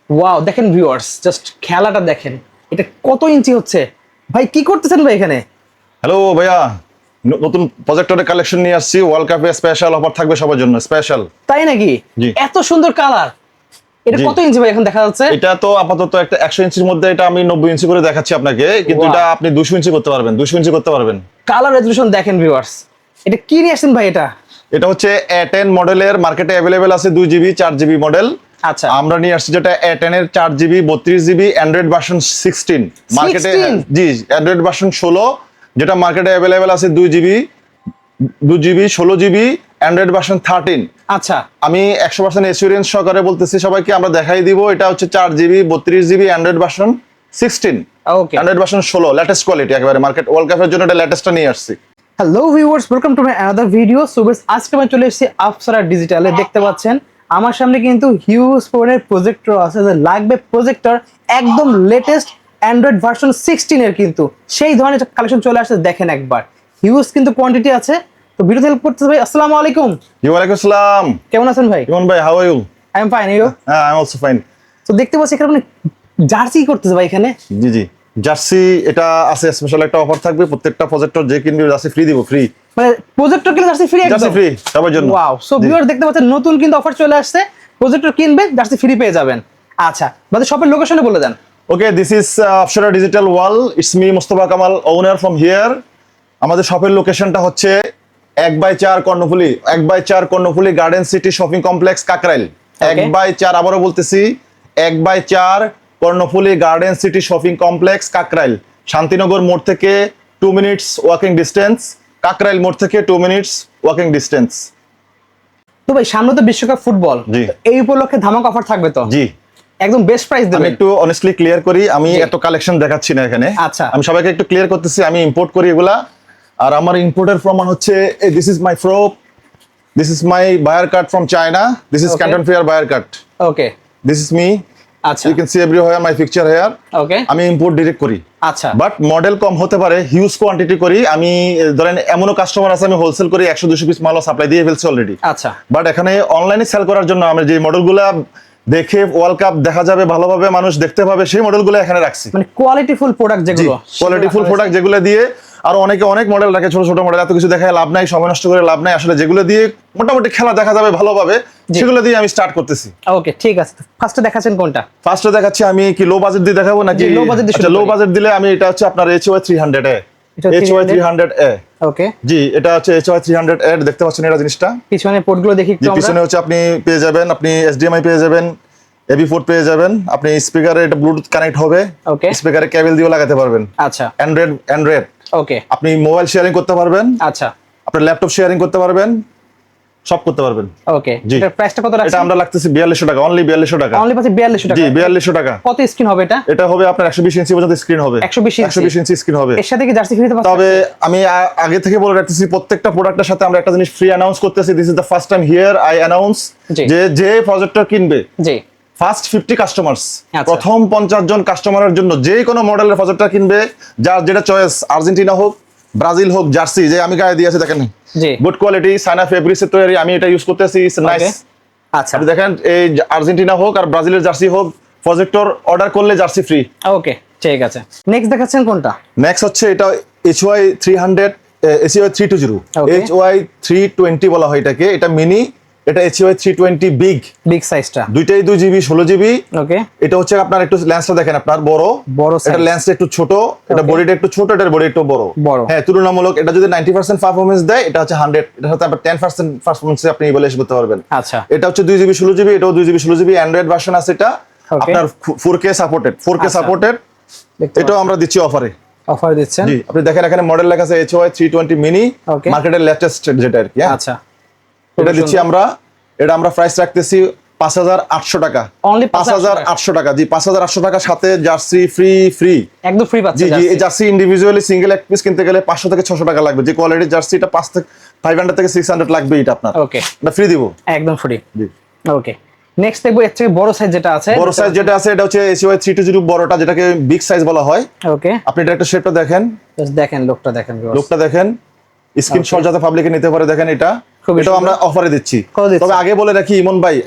Wow, দেখেন viewers, just খেলাটা দেখেন। এটা কত ইঞ্চি হচ্ছে ভাই? কি করতেছেন ভাই এখানে? হ্যালো ভাইয়া, নতুন প্রজেক্টরের কালেকশন নিয়ে আসছি। ওয়ার্ল্ড কাপে স্পেশাল অফার থাকবে সবার জন্য, স্পেশাল। তাই নাকি? জি। এত সুন্দর কালার। এটা জি। কত ইঞ্চি ভাই এখন দেখা যাচ্ছে? এটা তো আপাতত একটা 100 ইঞ্চির মধ্যে, এটা আমি 90 ইঞ্চি করে দেখাচ্ছি আপনাকে, কিন্তু Wow. এটা আপনি 200 ইঞ্চি করতে পারবেন, 200 ইঞ্চি করতে পারবেন। কালার রেজলিউশন দেখেন ভিউয়ার্স। এটা কি নিয়ে আসছেন ভাই এটা? এটা হচ্ছে A10 মডেলের, মার্কেটে অ্যাভেলেবেল আছে 2GB 4GB মডেল। আচ্ছা। আমরা নিয়ে আসছি যেটা A10 এর 4GB 32GB অ্যান্ড্রয়েড ভার্সন 16 মার্কেটে। 16? জি, অ্যান্ড্রয়েড ভার্সন 16 যেটা মার্কেটে অ্যাভেলেবেল আছে 2GB 16GB অ্যান্ড্রয়েড ভার্সন 13। আচ্ছা। আমি 100% এসিউরেন্স সহকারে বলতেছি সবাইকে, আমরা দেখাই দিব। এটা হচ্ছে 4GB 32GB অ্যান্ড্রয়েড ভার্সন 16, ওকে। অ্যান্ড্রয়েড ভার্সন 16, লেটেস্ট কোয়ালিটি একেবারে। মার্কেট ওয়ার্ল্ড কাপের জন্য এটা লেটেস্টটা নিয়ে আসছি। Hello viewers, welcome to my another video. So guys, আজকে আমি চলে এসেছি আফসারা ডিজিটালে। দেখতে পাচ্ছেন আমার সামনে কিন্তু হিউজ পরিমাণের প্রজেক্টর আছে। যে লাগবে প্রজেক্টর একদম লেটেস্ট অ্যান্ড্রয়েড ভার্সন 16 এর, কিন্তু সেই ধরনের কালেকশন চলে আসছে। দেখেন একবার, হিউজ কিন্তু কোয়ান্টিটি আছে। তো ভিডিও হেল্প করতেছে ভাই। আসসালামু আলাইকুম। জি, ওয়ালাইকুম আসসালাম। কেমন আছেন ভাই? ইমন ভাই, how are you? I am fine, you? হ্যাঁ, আই এম অলসো ফাইন। তো দেখতে পাচ্ছি এখানে মানে জার্সি করতেছে ভাই এখানে। জি জি, জার্সি এটা আছে, স্পেশাল একটা অফার থাকবে। প্রত্যেকটা প্রজেক্টর যে কিনবে জার্সি ফ্রি দিব, ফ্রি। মানে প্রজেক্টর কিনলে জার্সি ফ্রি? জার্সি একদম ফ্রি সবার জন্য। ওয়াও। সো জি। ভিউয়ার দেখতে পাচ্ছেন নতুন কিন্তু অফার চলে আসছে। প্রজেক্টর কিনবে জার্সি ফ্রি পেয়ে যাবেন। আচ্ছা, আমাদের শপের লোকেশনে বলে দেন। Okay, this is Afsara digital wall. It's me Mustafa Kamal, owner from here. আমাদের শপের লোকেশনটা হচ্ছে 1/4 Karnaphuli, 1/4 Karnaphuli garden city shopping complex, Kakrail. 1/4, আবারও বলতেছি, 1/4 Karnaphuli garden city shopping complex, Kakrail. Shantinagar মোড় থেকে 2 মিনিটস ওয়াকিং ডিস্টেন্স, কাকরাইল মোড় থেকে 2 মিনিটস ওয়াকিং ডিস্টেন্স। তো ভাই সামনে তো বিশ্বকাপ ফুটবল, জি। এই উপলক্ষে ধামাকা অফার থাকবে তো? জি, একদম বেস্ট প্রাইস আমি দেবেন। একটু অনেস্টলি ক্লিয়ার করি, আমি জি। এত কালেকশন দেখাচ্ছি না এখানে। আচ্ছা। আমি সবাইকে একটু ক্লিয়ার করতেছি, আমি ইম্পোর্ট করি এগুলা। আর আমার ইম্পোর্টের প্রমাণ হচ্ছে this is my proof, this is my buyer card from China, this is Okay. Canton fair buyer card, okay. This is me. আচ্ছা। You can see everywhere my picture here. Okay. আমি import direct করি, আচ্ছা। But model কম হতে পারে, huge quantity করি আমি। ধরেন এমনও কাস্টমার আছে আমি হোলসেল করি 100-200 পিস মালও সাপ্লাই দিয়ে ফেলছি অলরেডি। আচ্ছা। বাট এখানে অনলাইনে সেল করার জন্য আমি যে মডেলগুলা দেখে ওয়ার্ল্ড কাপ দেখা যাবে, ভালোভাবে মানুষ দেখতে পাবে, সেই মডেলগুলো এখানে রাখছি। মানে কোয়ালিটিফুল প্রোডাক্ট যেগুলো, কোয়ালিটিফুল প্রোডাক্ট যেগুলো দিয়ে, আরো অনেকে অনেক মডেল রাখে, ছোট ছোট মডেল, এত কিছু দেখায় লাভ নাই, সময় নষ্ট করে লাভ নাই। আসলে যেগুলো দিয়ে মোটামুটি খেলা দেখা যাবে ভালোভাবে, জি। সেগুলো দিয়ে আমি স্টার্ট করতেছি। ওকে, ঠিক আছে। ফার্স্টে দেখাচ্ছেন কোনটা? ফার্স্টে দেখাচ্ছি আমি কি লো বাজেট দিয়ে দেখাবো নাকি? জি, low budget দিয়ে শুরু আচ্ছা, লো করি। বাজেট দিলে আমি, এটা হচ্ছে আপনার HY 300A। এটা HY 300A, ওকে। জি, এটা হচ্ছে HY 300A। দেখতে পাচ্ছেন এটা জিনিসটা? পিছনে পোর্টগুলো দেখি একটু যে আমরা। পিছনে হচ্ছে আপনি পেয়ে যাবেন, আপনি HDMI পেয়ে যাবেন, AB পোর্ট পেয়ে যাবেন, আপনি স্পিকারে এটা ব্লুটুথ কানেক্ট হবে, ওকে। স্পিকারে কেবল দিয়েও লাগাতে পারবেন। আচ্ছা। অ্যান্ড্রয়েড ওকে। আপনি মোবাইল শেয়ারিং করতে পারবেন, আচ্ছা। আপনার ল্যাপটপ শেয়ারিং করতে পারবেন, সব করতে পারবেন। ওকে। জি। এটার প্রাইসটা কত রাখছেন? এটা আমরা লাগতেছি 4200 টাকা, অনলি 4200 টাকা। অনলি পাচ্ছি 4200 টাকা। জি, 4200 টাকা। কত স্ক্রিন হবে এটা? এটা হবে আপনার 120 ইঞ্চি পর্যন্ত স্ক্রিন হবে। 120 ইঞ্চি স্ক্রিন হবে। এর সাথে কি জার্সি ফ্রিতে পাচ্ছেন? তবে আমি আগে থেকে বলে রাখতেছি, প্রত্যেকটা প্রোডাক্টের সাথে আমরা একটা জিনিস ফ্রি অ্যানাউন্স করতেছি। This is the first time here I announce জি। যে প্রজেক্টর কিনবে, জি। ফার্স্ট 50 কাস্টমার্স, আচ্ছা। প্রথম 50 জন কাস্টমারের জন্য যে কোনো মডেলের প্রজেক্টর কিনবে, যার যেটা চয়েস, আর্জেন্টিনা হোক, ব্রাজিল হোক, জার্সি যে আমি গায়ে দিয়েছি দেখেন, জি। গুড কোয়ালিটি, সাইনা ফেব্রিক্সের তৈরি, আমি এটা ইউজ করতেছি, ইটস নাইস। Okay. আচ্ছা। আপনি দেখেন, এই আর্জেন্টিনা হোক আর ব্রাজিলের জার্সি হোক, প্রজেক্টর অর্ডার করলে জার্সি ফ্রি। ওকে, ঠিক আছে। নেক্সট দেখাচ্ছেন কোনটা? নেক্সট হচ্ছে এটা HY 300, HY 320, Okay. HY 320 বলা হয় এটাকে। এটা মিনি, এটা HY 320 বিগ, বিগ সাইজটা। দুইটাই 2GB 16GB। ওকে। এটা হচ্ছে আপনার একটু লেন্সটা দেখেন, আপনার বড় বড় এটা size। লেন্সটা একটু ছোট, এটা Okay. বডিটা একটু ছোট, এটার বডি একটু বড়। বড়। হ্যাঁ, তুলনামূলক এটা যদি 90% পারফরম্যান্স দেয়, এটা হচ্ছে 100, এটা হচ্ছে আপনার 10% পারফরম্যান্স আপনি ইভালুয়েট করতে পারবেন। আচ্ছা। এটা হচ্ছে 2GB 16GB, এটাও 2GB 16GB অ্যান্ড্রয়েড ভার্সন আছে। এটা Okay. আপনার 4K সাপোর্টেড, 4K আচ্ছা। সাপোর্টেড। দেখতে এটাও আমরা দিচ্ছি অফারে। অফার দিচ্ছেন? জি, আপনি দেখেন এখানে মডেল লেখা আছে HY 320 মিনি, Okay. মার্কেটের লেটেস্ট যেটা আর কি। হ্যাঁ, আচ্ছা। এটা দিচ্ছি আমরা, এটা আমরা প্রাইস রাখতেছি 5800 টাকা। Only 5800 টাকা। জি, 5800 টাকার সাথে জার্সি ফ্রি। একদম ফ্রি পাচ্ছেন জি জি, এই জার্সি ইন্ডিভিজুয়ালি সিঙ্গেল এক পিস কিনতে গেলে 500 থেকে 600 টাকা লাগবে। যে কোয়ালিটির জার্সি, এটা 500 থেকে 600 লাগবে, এটা আপনার। ওকে। এটা ফ্রি দিব। একদম ফ্রি। জি। ওকে। নেক্সট দেখবো এর থেকে বড় সাইজ যেটা আছে। বড় সাইজ যেটা আছে, এটা হচ্ছে HY 320 বড়টা, যেটাকে বিগ সাইজ বলা হয়। ওকে। আপনি এটা একটা শেপটা দেখেন, জাস্ট দেখেন, লোকটা দেখেন viewers। লোকটা দেখেন, স্ক্রিনশট যাতে পাবলিকে নিতে পারে, দেখেন এটা। খুবই এটাও সুন্দর। আমরা অফারে দিচ্ছি। কত দিচ্ছেন? তবে আগে বলে রাখি ইমন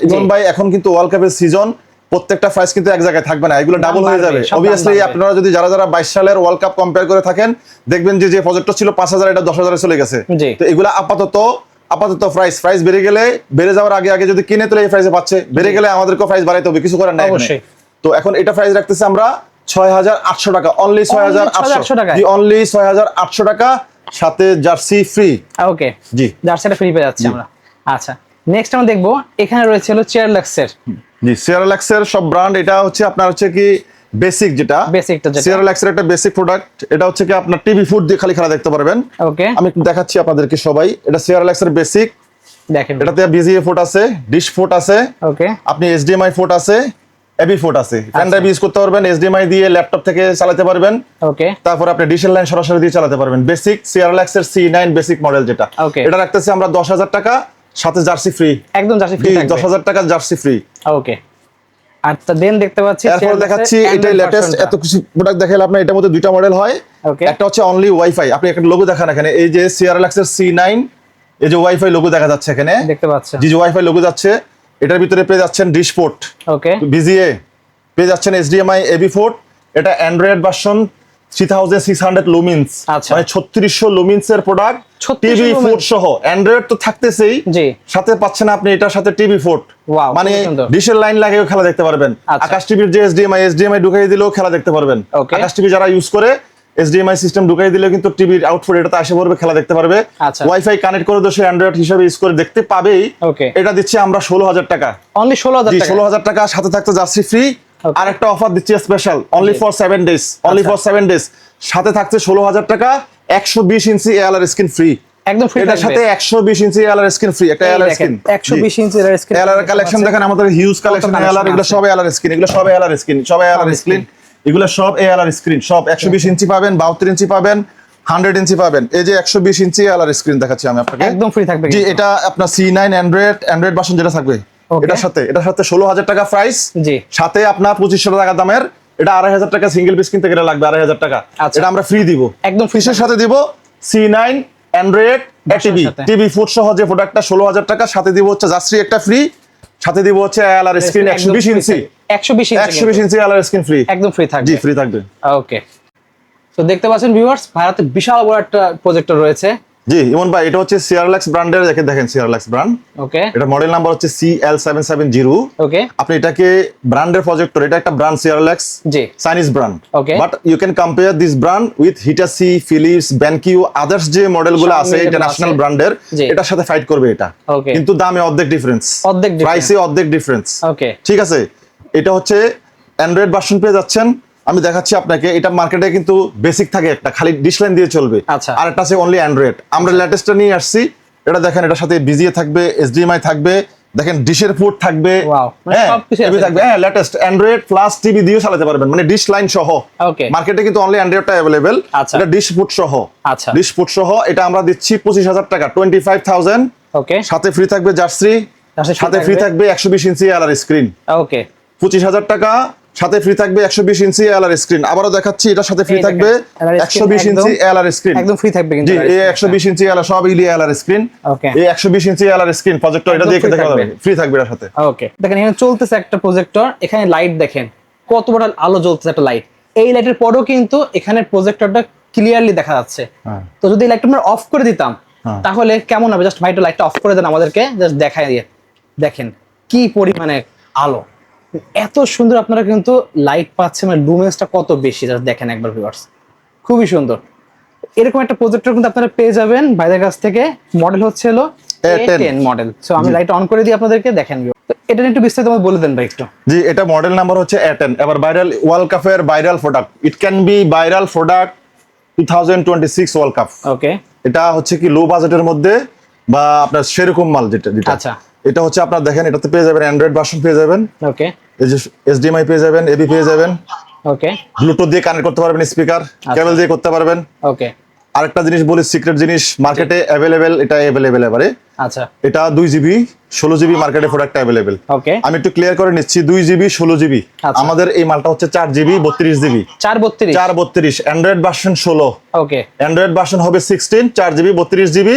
ভাই, এখন কিন্তু ওয়ার্ল্ড কাপের সিজন, প্রত্যেকটা প্রাইস কিন্তু এক জায়গায় থাকবে না, এগুলো দাম ডাবল হয়ে বাড়বে, যাবে। সব দাম অবভিয়াসলি বাড়বে। আপনারা যদি যারা 22 সালের ওয়ার্ল্ড কাপ কম্পেয়ার করে থাকেন, দেখবেন যে প্রজেক্টর ছিল 5000 এটা 10000 চলে গেছে। জি। তো এগুলো আপাতত প্রাইস বেড়ে গেলে, বেড়ে যাওয়ার আগে যদি কিনে তাহলে এই প্রাইসে পাচ্ছে, বেড়ে গেলে আমাদেরকে প্রাইস বাড়াইতে হবে, কিছু করার নাই এখানে। অবশ্যই। তো এখন এটা প্রাইস রাখতেছি আমরা 6800 টাকা, অনলি 6800 টাকায়? জি, অনলি 6800 টাকা, সাথে জার্সি ফ্রি। ওকে, জি জার্সিটা ফ্রি পেয়ে যাচ্ছি আমরা। আচ্ছা, নেক্সট আমরা দেখবো এখানে রয়েছে হলো চেয়ারলাক্সের। জি, সিয়ারালাক্সের সব ব্র্যান্ড, এটা হচ্ছে আপনার হচ্ছে কি বেসিক, যেটা বেসিকটা যেটা সিয়ারালাক্সের একটা বেসিক প্রোডাক্ট। এটা হচ্ছে কি আপনার টিভি ফুড দিয়ে খালি খেলা দেখতে পারবেন। ওকে, আমি একটু দেখাচ্ছি আপনাদেরকে সবাই, এটা সিয়ারালাক্সের বেসিক। দেখেন এটাতে বিজিএ ফুড আছে, ডিশ ফুড আছে, ওকে আপনি এইচডিএমআই ফুড আছে, এবি ফুড আছে, পেন ড্রাইভ ইউজ করতে পারবেন, এইচডিএমআই দিয়ে ল্যাপটপ থেকে চালাতে পারবেন, ওকে তারপর আপনি ডিশের লাইন সরাসরি দিয়ে চালাতে পারবেন। বেসিক সিয়ারালাক্সের C9 বেসিক মডেল যেটা, Okay. এটা রাখতেছি আমরা 10000 টাকা, সাথে জার্সি ফ্রি। একদম জার্সি ফ্রি জি, থাকবে। 10000 টাকা জার্সি ফ্রি। ওকে, আর দেন দেখতে পাচ্ছি এরপর দেখাচ্ছি এটাই লেটেস্ট, এত কিছু প্রোডাক্ট দেখাইলে আপনার এটার মধ্যে দুইটা মডেল হয়। Okay. একটা হচ্ছে অনলি ওয়াইফাই, আপনি একটা লোগো দেখান এখানে, এই যে সিয়ারালাক্সের C9, এই যে ওয়াইফাই লোগো দেখা যাচ্ছে এখানে, দেখতে পাচ্ছেন। জি, যে ওয়াইফাই লোগো যাচ্ছে, এটার ভিতরে পেয়ে যাচ্ছেন ডিশ পোর্ট, ওকে, বিজিএ পেয়ে যাচ্ছেন, এইচডিএমআই, এবি পোর্ট। এটা অ্যান্ড্রয়েড ভার্সন 3600 লুমিন্স, আচ্ছা। মানে 3600 লুমিন্স এর প্রোডাক্ট, 3600 টিভি lumens। পোর্ট সহ। অ্যান্ড্রয়েড তো থাকতেছেই, জি। সাথে পাচ্ছেন আপনি এটার সাথে টিভি পোর্ট, Wow, মানে খুবই সুন্দর। ডিশের লাইন লাগিয়েও খেলা দেখতে পারবেন। আচ্ছা। আকাশ টিভির যে এইচডিএমআই ঢুকাই দিলেও খেলা দেখতে পারবেন। Okay. আকাশ টিভি যারা ইউজ করে এইচডিএমআই সিস্টেম ঢুকাই দিলেও কিন্তু টিভির আউটপুট এটাতে আসে পড়বে, খেলা দেখতে পারবে। আচ্ছা। ওয়াইফাই কানেক্ট করে তো সে অ্যান্ড্রয়েড হিসেবে ইউজ করে দেখতে পাবেই। Okay. এটা দিচ্ছি আমরা 16000 টাকা, অনলি 16000 জি, টাকা। 16000 টাকা, সাথে থাকতে জার্সি ফ্রি। Okay. আর একটা অফার দিচ্ছি special, only for 7 days, only for 7 days, সাথে থাকছে 16000 টাকা, 120 ইঞ্চি এএলআর স্ক্রিন ফ্রি। একদম ফ্রি এটার সাথে 120 ইঞ্চি এএলআর স্ক্রিন ফ্রি, একটা এএলআর স্ক্রিন। 120 ইঞ্চি এর স্ক্রিন। এএলআর কালেকশন দেখেন, আমাদের হিউজ কালেকশন এএলআর, এগুলো সব এএলআর স্ক্রিন, এগুলো সব এএলআর স্ক্রিন, সব এএলআর স্ক্রিন, এগুলো সব এএলআর স্ক্রিন, সব 120 ইঞ্চি পাবেন, 72 ইঞ্চি পাবেন, 100 ইঞ্চি পাবেন। এই যে 120 ইঞ্চি এএলআর স্ক্রিন দেখাচ্ছি আমি আপনাকে, একদম ফ্রি থাকবে জি। কিন্তু। এটা আপনার C9 অ্যান্ড্রয়েড ভার্সন যেটা থাকবে, Okay. এটার সাথে 16000 টাকা প্রাইস, জি। সাথে আপনার 2500 টাকা দামের, এটা 2500 টাকা সিঙ্গেল পিস কিনতে গেলে লাগবে 2500 টাকা। আচ্ছা। এটা আমরা ফ্রি দিব, একদম free ফিসের সাথে দিব। C9 অ্যান্ড্রয়েড টিভি, সাথে। টিভি ফুড সহ যে প্রোডাক্টটা 16000 টাকা, সাথে দিব হচ্ছে জাস্ট্রি একটা ফ্রি, সাথে দিব হচ্ছে এএলআর স্ক্রিন 120 ইঞ্চি, 120 ইঞ্চি এএলআর স্ক্রিন ফ্রি, একদম ফ্রি থাকবে। জি, ফ্রি থাকবে। ওকে, তো দেখতে পাচ্ছেন ভিউয়ার্স, ভারতে বিশাল বড় একটা প্রজেক্টর রয়েছে। জি, ইমন ভাই, এটা হচ্ছে সিয়ারালাক্স ব্র্যান্ডের, দেখেন সিয়ারালাক্স ব্র্যান্ড, ওকে এটা মডেল নাম্বার হচ্ছে CL770। ওকে, আপনি এটাকে ব্র্যান্ডের প্রজেক্টর, এটা একটা ব্র্যান্ড সিয়ারালাক্স, জি Chinese brand. Okay. But you can compare this brand with Hitachi, Philips, BenQ, others যে মডেলগুলো আছে Xiaomi ইন্টারন্যাশনাল আছে। ব্র্যান্ডের, জি। এটার সাথে ফাইট করবে এটা। Okay. কিন্তু দামে অর্ধেক ডিফারেন্স, অর্ধেক difference। প্রাইসে অর্ধেক ডিফারেন্স। ওকে, ঠিক আছে, এটা হচ্ছে অ্যান্ড্রয়েড ভার্সন পেয়ে যাচ্ছেন। আমি দেখাচ্ছি আপনাকে, এটা মার্কেটে কিন্তু বেসিক থাকে একটা, খালি ডিশ লাইন দিয়ে চলবে। আচ্ছা। আর একটা আছে অনলি অ্যান্ড্রয়েড, আমরা লেটেস্টটা নিয়ে আসছি। এটা দেখেন, এটার সাথে বিজিএ থাকবে, এইচডিএমআই থাকবে, দেখেন ডিশের পোর্ট থাকবে, Wow, মানে হ্যাঁ, সবকিছু টিভি আছে। থাকবে, হ্যাঁ, লেটেস্ট অ্যান্ড্রয়েড প্লাস টিভি দিয়েও চালাতে পারবেন, মানে ডিশ লাইন সহ। Okay. মার্কেটে কিন্তু অনলি অ্যান্ড্রয়েডটা অ্যাভেলেবেল, আচ্ছা। এটা ডিশ পোর্ট সহ। আচ্ছা। ডিশ পোর্ট সহ এটা আমরা দিচ্ছি 25000 টাকা, 25000, ওকে সাথে ফ্রি থাকবে জার্সি, জার্সি free সাথে ফ্রি থাকবে 120 ইঞ্চি এএলআর স্ক্রিন। ওকে, 25000 টাকা, সাথে ফ্রি থাকবে 120 ইঞ্চি এএলআর স্ক্রিন। আবারও দেখাচ্ছি, এটার সাথে ফ্রি এই থাকবে দেখেন, LR screen 120 ইঞ্চি একদম- এএলআর স্ক্রিন, একদম ফ্রি থাকবে কিন্তু জি। LR এই screen 120 ইঞ্চি এএলআর সব ইলি এএলআর স্ক্রিন, Okay. এই 120 ইঞ্চি এএলআর স্ক্রিন প্রজেক্টর, এটা একদম দিয়ে free দেখা থাকবে। যাবে, ফ্রি থাকবে এর সাথে। ওকে, দেখেন এখানে চলতেছে একটা প্রজেক্টর, এখানে লাইট দেখেন কত বড় আলো জ্বলতেছে, একটা লাইট। এই লাইটের পরেও কিন্তু এখানে প্রজেক্টরটা ক্লিয়ারলি দেখা যাচ্ছে। হ্যাঁ। তো যদি লাইটটা আমরা অফ করে দিতাম হ্যাঁ। তাহলে কেমন হবে? জাস্ট ভাই একটু লাইটটা অফ করে দেন আমাদেরকে, জাস্ট দেখাই দিয়ে দেখেন কি পরিমাণে আলো, এত সুন্দর আপনারা কিন্তু লাইট পাচ্ছেন, মানে লুমেন্সটা কত বেশি, জাস্ট দেখেন একবার ভিউয়ার্স, খুবই সুন্দর। এরকম একটা প্রজেক্টর কিন্তু আপনারা পেয়ে যাবেন ভাইদের কাছ থেকে। মডেল হচ্ছে হলো A10 মডেল। সো আমি লাইট অন করে দিই আপনাদেরকে, দেখেন তো এটা নিয়ে একটু বিস্তারিত বলে দেন ভাই একটু। জি, এটা মডেল নাম্বার হচ্ছে A10। এবার ভাইরাল ওয়ার্ল্ড কাপের viral product, it can be viral product 2026 world cup. Okay, এটা হচ্ছে কি লো বাজেটের মধ্যে বা আপনার সেরকম মাল যেটা, আচ্ছা। এটা হচ্ছে আপনার দেখেন, এটাতে পেয়ে যাবেন অ্যান্ড্রয়েড ভার্সন পেয়ে যাবেন, ওকে এই যে এইচডিএমআই পেয়ে যাবেন, এবি পেয়ে যাবেন, ওকে ব্লুটুথ দিয়ে কানেক্ট করতে পারবেন, স্পিকার কেবল দিয়ে করতে পারবেন। ওকে আরেকটা জিনিস বলি, সিক্রেট জিনিস, মার্কেটে অ্যাভেলেবেল, এটা অ্যাভেলেবেল এবারে, আচ্ছা। এটা 2GB 16GB মার্কেটে প্রোডাক্ট অ্যাভেলেবেল। ওকে, আমি একটু ক্লিয়ার করে নিচ্ছি, 2GB 16GB, আচ্ছা। আমাদের এই মালটা হচ্ছে 4GB 32GB, 432 432, অ্যান্ড্রয়েড ভার্সন 16, ওকে অ্যান্ড্রয়েড ভার্সন হবে 16, 4GB 32GB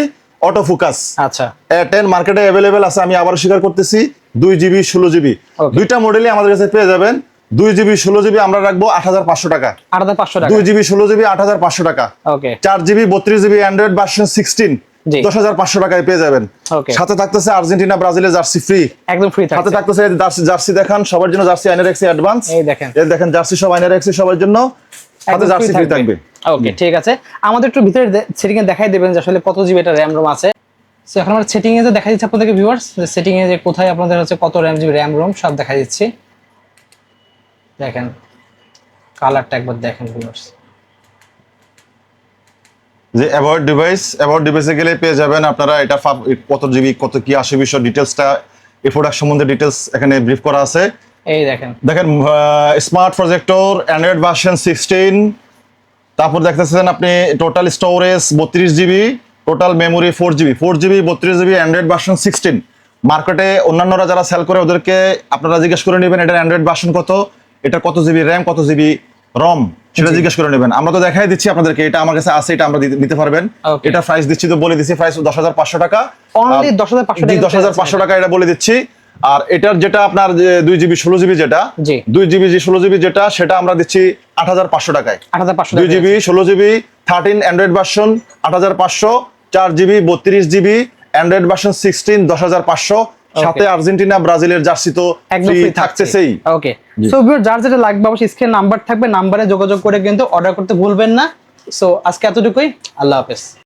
অটো ফোকাস। আচ্ছা। A10 মার্কেটে অ্যাভেলেবেল আছে, আমি আবার স্বীকার করতেছি, 2GB 16GB Okay. দুইটা মডেলই আমাদের কাছে পেয়ে যাবেন। 2GB 16GB আমরা রাখবো 8,500 টাকা। 8,500 টাকা। 2GB 16GB 8,500 টাকা। ওকে। 4GB 32GB অ্যান্ড্রয়েড ভার্সন 16 জি। 10,500 টাকায় পেয়ে যাবেন। Okay. সাথে থাকতেছে আর্জেন্টিনা ব্রাজিলের জার্সি ফ্রি। একদম ফ্রি সাথে থাকছে। থাকতেছে জার্সি দেখান সবার জন্য, জার্সি আইনারেক্সি অ্যাডভান্স। এই দেখেন। এই দেখেন জার্সি সব আইনারেক্সি সবার জন্য, সাথে জার্সি ফ্রি থাকবে। ওকে, ঠিক আছে। আমাদের একটু ভিতরে সেটিং এ দেখাই দেবেন যে আসলে কত জিবি এটা র্যাম রোম আছে। সো এখন আমরা সেটিং এ যে দেখাই দিচ্ছি আপনাদেরকে ভিউয়ার্স, যে সেটিং এ যে কোথায় আপনাদের হচ্ছে কত র্যাম জিবি র্যাম রোম সব দেখাই দিচ্ছি। দেখেন কালারটা একবার দেখেন ভিউয়ার্স। যে অ্যাবাউট ডিভাইসে গেলে পেয়ে যাবেন আপনারা এটা কত জিবি কত কি আসে বিষয় ডিটেলসটা, এই প্রোডাক্ট সম্বন্ধে ডিটেলস এখানে ব্রিফ করা আছে। এই দেখেন স্মার্ট প্রজেক্টর অ্যান্ড্রয়েড ভার্সন 16, তারপর দেখতেছেন আপনি total storage 32GB, total memory 4GB 32GB Android version 16। মার্কেটে অন্যান্যরা যারা সেল করে ওদেরকে আপনারা জিজ্ঞেস করে নেবেন এটার অ্যান্ড্রয়েড ভার্সন কত, এটা কত জিবি র্যাম কত জিবি রম সেটা জিজ্ঞেস করে নেবেন। আমরা তো দেখাই দিচ্ছি আপনাদেরকে, এটা আমার কাছে আছে, এটা আমরা নিতে পারবেন। Okay. এটা প্রাইস দিচ্ছি তো বলে দিচ্ছি, প্রাইস 10,500 টাকা। অনলি 10,500 জি, টাকা। 10,500 টাকা এটা বলে দিচ্ছি। আর এটার যেটা আপনার 2GB 16GB যেটা, জি। 2GB 16GB যেটা সেটা আমরা দিচ্ছি 8,500 টাকায়। 8,500 টাকা। 2GB 16GB 13 Android version 8,500, 4GB 32GB Android version 16 10,500, সাথে আর্জেন্টিনা ব্রাজিলের জার্সি তো একদম ফ্রি ফ্রি থাকতেছেই। ওকে, সো যার যেটা লাগবে অবশ্যই স্ক্রিন নাম্বার থাকবে, নাম্বারে যোগাযোগ করে কিন্তু অর্ডার করতে ভুলবেন না। সো আজকে এতটুকুই, আল্লাহ হাফেজ।